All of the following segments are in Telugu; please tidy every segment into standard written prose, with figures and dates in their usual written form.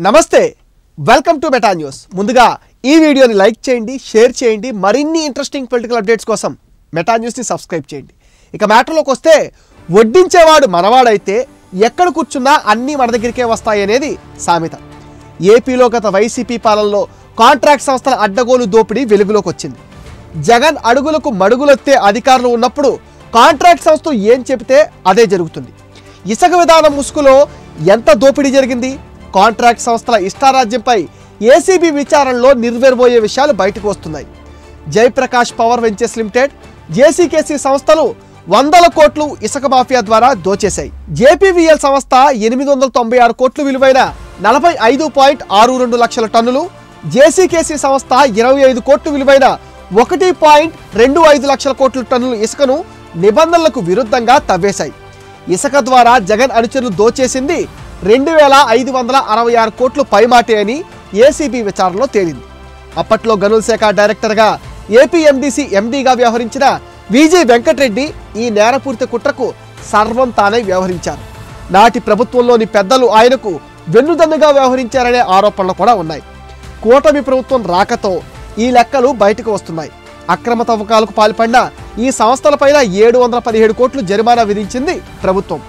నమస్తే వెల్కమ్ టు మెటా న్యూస్. ముందుగా ఈ వీడియోని లైక్ చేయండి, షేర్ చేయండి. మరిన్ని ఇంట్రెస్టింగ్ పొలిటికల్ అప్డేట్స్ కోసం మెటా న్యూస్ని సబ్స్క్రైబ్ చేయండి. ఇక మ్యాటర్లోకి వస్తే, వడ్డించేవాడు మనవాడైతే ఎక్కడ కూర్చున్నా అన్నీ మన దగ్గరికే వస్తాయి అనేది సామెత. ఏపీలో గత వైసీపీ పాలనలో కాంట్రాక్ట్ సంస్థల అడ్డగోలు దోపిడీ వెలుగులోకి వచ్చింది. జగన్ అడుగులకు మడుగులెత్తే అధికారులు ఉన్నప్పుడు కాంట్రాక్ట్ సంస్థలు ఏం చెబితే అదే జరుగుతుంది. ఇసుక విధానం ముసుగులో ఎంత దోపిడీ జరిగింది? కాంట్రాక్ట్ సంస్థల ఇష్టారాజ్యంపై ఏసీబీ విచారణలో నిర్వేర్బోయే విషయాలు బయటకు వస్తున్నాయి. జయప్రకాష్ పవర్ వెంచర్స్ లిమిటెడ్, జేసీకేసీ సంస్థలు వందల కోట్లు ఇసుక మాఫియా ద్వారా దోచేశాయి. జేపీవీఎల్ సంస్థ 896 కోట్లు విలువైన 45.62 లక్షల టన్నులు, జేసీకేసీ సంస్థ 25 కోట్లు విలువైన 1.25 లక్షల కోట్ల టన్నులు ఇసుకను నిబంధనలకు విరుద్ధంగా తవ్వేశాయి. ఇసుక ద్వారా జగన్ అనుచరులు దోచేసింది 2566 కోట్లు పైమాటే అని ఏసీబీ విచారణలో తేలింది. అప్పట్లో గనుల శాఖ డైరెక్టర్గా ఏపీఎండీసీ ఎండీగా వ్యవహరించిన విజి వెంకటరెడ్డి ఈ నేరపూరిత కుట్రకు సర్వం తానే వ్యవహరించారు. నాటి ప్రభుత్వంలోని పెద్దలు ఆయనకు వెన్నుదన్నుగా వ్యవహరించారనే ఆరోపణలు కూడా ఉన్నాయి. కూటమి ప్రభుత్వం రాకతో ఈ లెక్కలు బయటకు వస్తున్నాయి. అక్రమ తవ్వకాలకు పాల్పడిన ఈ సంస్థలపైన 717 కోట్లు జరిమానా విధించింది ప్రభుత్వం.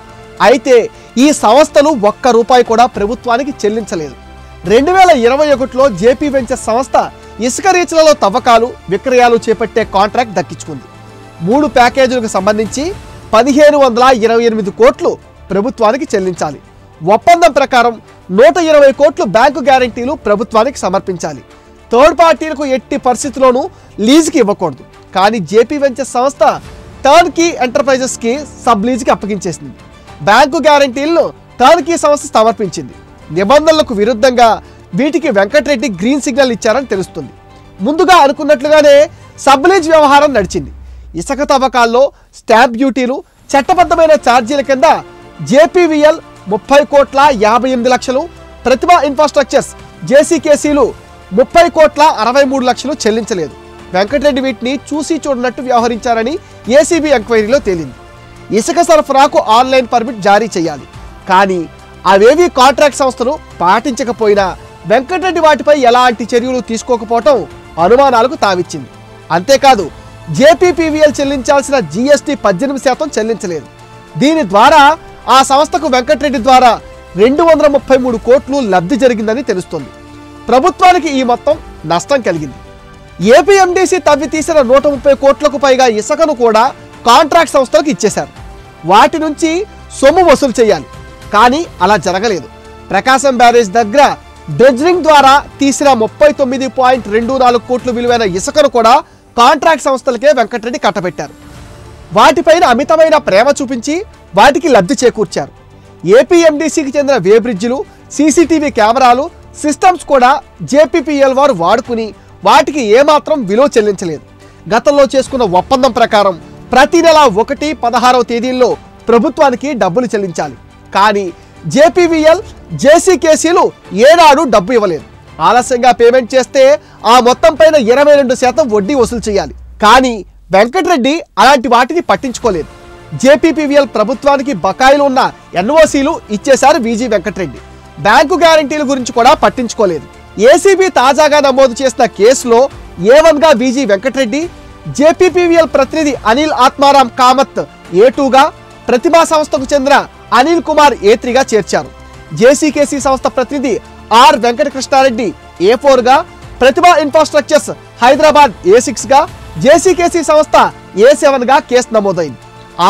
అయితే ఈ సంస్థలు ఒక్క రూపాయి కూడా ప్రభుత్వానికి చెల్లించలేదు. 2021లో జేపీ వెంచర్స్ సంస్థ ఇసుక రీచ్లలో తవ్వకాలు, విక్రయాలు చేపట్టే కాంట్రాక్ట్ దక్కించుకుంది. 3 ప్యాకేజీలకు సంబంధించి 1528 కోట్లు ప్రభుత్వానికి చెల్లించాలి. ఒప్పందం ప్రకారం 120 కోట్లు బ్యాంకు గ్యారంటీలు ప్రభుత్వానికి సమర్పించాలి. థర్డ్ పార్టీలకు ఎట్టి పరిస్థితుల్లోనూ లీజుకి ఇవ్వకూడదు. కానీ జేపీ వెంచర్స్ సంస్థ టర్న్కీ ఎంటర్ప్రైజెస్కి సబ్ లీజుకి అప్పగించేసింది. బ్యాంకు గ్యారంటీలను టర్న్కీ సంస్థ సమర్పించింది. నిబంధనలకు విరుద్ధంగా వీటికి వెంకటరెడ్డి గ్రీన్ సిగ్నల్ ఇచ్చారని తెలుస్తుంది. ముందుగా అనుకున్నట్లుగానే సబ్ లీజ్ వ్యవహారం నడిచింది. ఇసుక తవ్వకాల్లో స్టాంప్ డ్యూటీలు, చట్టబద్ధమైన ఛార్జీల కింద జేపీవీఎల్ 30.58 లక్షలు, ప్రతిభా ఇన్ఫ్రాస్ట్రక్చర్స్ జేసీకేసీలు 30.63 లక్షలు చెల్లించలేదు. వెంకటరెడ్డి వీటిని చూసి చూడనట్టు వ్యవహరించారని ఏసీబీ ఎంక్వైరీలో తేలింది. ఇసుక సరఫరాకు ఆన్లైన్ పర్మిట్ జారీ చేయాలి. కానీ అవేవి కాంట్రాక్ట్ సంస్థలు పాటించకపోయినా వెంకటరెడ్డి వాటిపై ఎలాంటి చర్యలు తీసుకోకపోవటం అనుమానాలకు తావిచ్చింది. అంతేకాదు, జేపీపీవీఎల్ చెల్లించాల్సిన జీఎస్టీ 18% చెల్లించలేదు. దీని ద్వారా ఆ సంస్థకు వెంకటరెడ్డి ద్వారా 233 కోట్లు లబ్ధి జరిగిందని తెలుస్తోంది. ప్రభుత్వానికి ఈ మొత్తం నష్టం కలిగింది. ఏపీఎండీసీ తవ్వి తీసిన 130 కోట్లకు పైగా ఇసుకను కూడా కాంట్రాక్ట్ సంస్థలకు ఇచ్చేశారు. వాటి నుంచి సొమ్ము వసూలు చేయాలి. కానీ అలా జరగలేదు. ప్రకాశం బ్యారేజ్ దగ్గర డ్రెడ్జింగ్ ద్వారా తీసిన 39.24 కోట్లు విలువైన ఇసుకను కూడా కాంట్రాక్ట్ సంస్థలకే వెంకటరెడ్డి కట్టబెట్టారు. వాటిపైన అమితమైన ప్రేమ చూపించి వాటికి లబ్ధి చేకూర్చారు. ఏపీఎండీసీకి చెందిన వే బ్రిడ్జిలు, సీసీటీవీ కెమెరాలు, సిస్టమ్స్ కూడా జేపీపీఎల్ వారు వాడుకుని వాటికి ఏమాత్రం విలువ చెల్లించలేదు. గతంలో చేసుకున్న ఒప్పందం ప్రకారం ప్రతి నెల 1, 16వ తేదీల్లో ప్రభుత్వానికి డబ్బులు చెల్లించాలి. కానీ జేపీవీఎల్, జేసీకేసీలు ఏనాడు డబ్బు ఇవ్వలేదు. ఆలస్యంగా పేమెంట్ చేస్తే ఆ మొత్తం పైన 22% వడ్డీ వసూలు చేయాలి. కానీ వెంకటరెడ్డి అలాంటి వాటిని పట్టించుకోలేదు. జేపీపీవీఎల్ ప్రభుత్వానికి బకాయిలు ఉన్న ఎన్ఓసీలు ఇచ్చేశారు విజి వెంకటరెడ్డి. బ్యాంకు గ్యారంటీల గురించి కూడా పట్టించుకోలేదు. ఏసీబీ తాజాగా నమోదు చేసిన కేసులో A1గా విజి వెంకటరెడ్డి, జేపీపీవీఎల్ ప్రతినిధి అనిల్ ఆత్మారాం కామత్ A2గా, ప్రతిభా సంస్థకు చెందిన అనిల్ కుమార్ A3గా చేర్చారు. జేసీకేసీ సంస్థ ప్రతినిధి ఆర్ వెంకటకృష్ణారెడ్డి A4గా, ప్రతిభా ఇన్ఫ్రాస్ట్రక్చర్స్ హైదరాబాద్ A6గా, జేసీకేసీ సంస్థ A7గా కేసు నమోదైంది.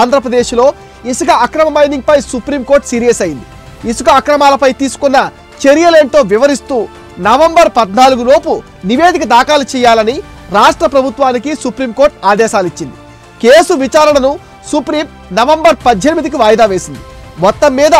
ఆంధ్రప్రదేశ్లో ఇసుక అక్రమ మైనింగ్ పై సుప్రీంకోర్టు సీరియస్ అయింది. ఇసుక అక్రమాలపై తీసుకున్న చర్యలేంటో వివరిస్తూ నవంబర్ 14 లోపు నివేదిక దాఖలు చేయాలని రాష్ట్ర ప్రభుత్వానికి సుప్రీంకోర్టు ఆదేశాలు ఇచ్చింది. కేసు విచారణను సుప్రీం నవంబర్ 18కి వాయిదా వేసింది. మొత్తం మీద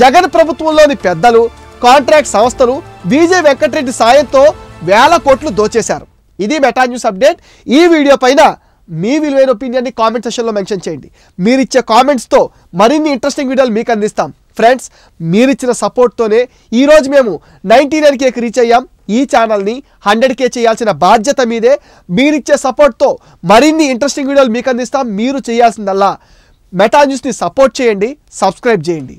జగన్ ప్రభుత్వంలోని పెద్దలు, కాంట్రాక్ట్ సంస్థలు విజి వెంకటరెడ్డి సాయంతో వేల కోట్లు దోచేశారు. ఇది మెటా న్యూస్ అప్డేట్. ఈ వీడియో పైన మీ విలువైన ఒపీనియన్ని కామెంట్ సెక్షన్లో మెన్షన్ చేయండి. మీరిచ్చే కామెంట్స్తో మరిన్ని ఇంట్రెస్టింగ్ వీడియోలు మీకు అందిస్తాం. ఫ్రెండ్స్, మీరిచ్చిన సపోర్ట్తోనే ఈరోజు మేము 99Kకి రీచ్ అయ్యాం. ఈ ఛానల్ని 100K చేయాల్సిన బాధ్యత మీదే. మీరిచ్చే సపోర్ట్తో మరిన్ని ఇంట్రెస్టింగ్ వీడియోలు మీకు అందిస్తాం. మీరు చేయాల్సిందల్లా మెటా న్యూస్ని సపోర్ట్ చేయండి, సబ్స్క్రైబ్ చేయండి.